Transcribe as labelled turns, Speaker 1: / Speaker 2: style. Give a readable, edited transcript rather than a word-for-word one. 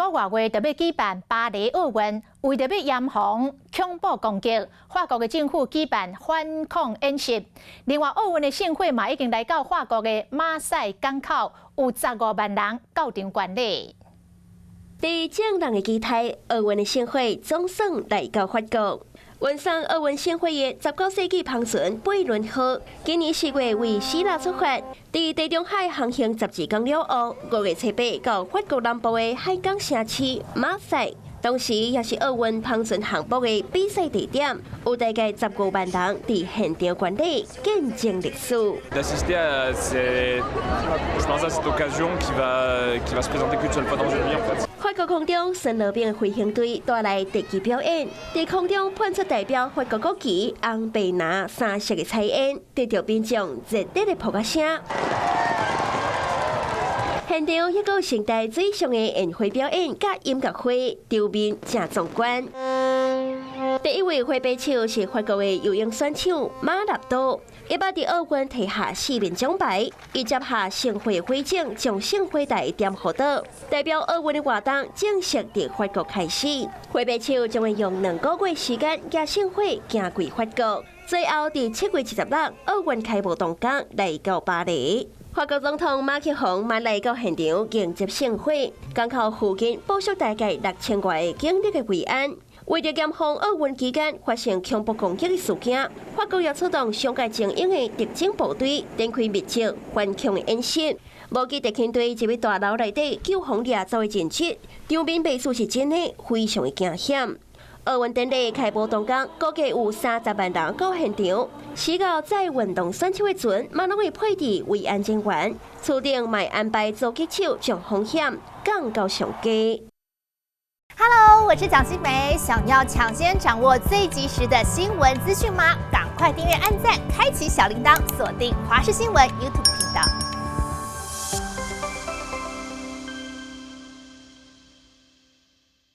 Speaker 1: 到外月特别举办巴黎奥运，为着要严防恐怖攻击，法国的政府举办反恐演习。另外，奥运的盛会嘛已经来到法国的马赛港口，有15万人到场观礼。
Speaker 2: 在众人的期待，奥运的盛会总算来到法国。运送奥运盛会的19世纪航船贝伦号，今年4月为希腊出发，在地中海航行12公里后，5月7日到法国南部的海港城市马赛。当时也是奥运航船航步的比赛地点，有大概15万人在现场观礼，见证历史。
Speaker 3: D'assister à je pense à cette occasion qui va se présenter qu'une seule fois dans une vie en fait.
Speaker 2: 法国空中神乐兵飞行队带来特技表演，在空中喷出代表法国国旗红白蓝3色的彩烟，得到民众热烈的扑克声。现场一个盛大最上的宴会表演甲音乐会，场面正壮观。第一位花臂手是法国的游泳选手马纳多，伊捌伫奥运摕下4面奖牌，伊接下盛会会长将盛会台点火倒，代表奥运的活动正式伫法国开始。花臂手将会用2个月时间，甲盛会行过法国，最后伫7月26日奥运开幕当天来到巴黎。法国总统马克宏嘛来到现场迎接盛会，港口附近部署大概6000外的警力的维安。为着严防奥运期间发生恐怖攻击的事件，法国也出动上届精英的特种部队，展开密集反恐的演习。无记特勤队入去大楼内底救红掠走的前夕，场面被说是真的非常的惊险。奥运典礼开幕当天，估计有30万人到现场。时到在运动选手的船，嘛拢会配置维安人员，厝顶卖安排狙击手将风险降到上低。
Speaker 4: Hello， 我是蒋欣梅。想要抢先掌握最及时的新闻资讯吗？赶快订阅、按赞、开启小铃铛，锁定华视新闻 YouTube 频道。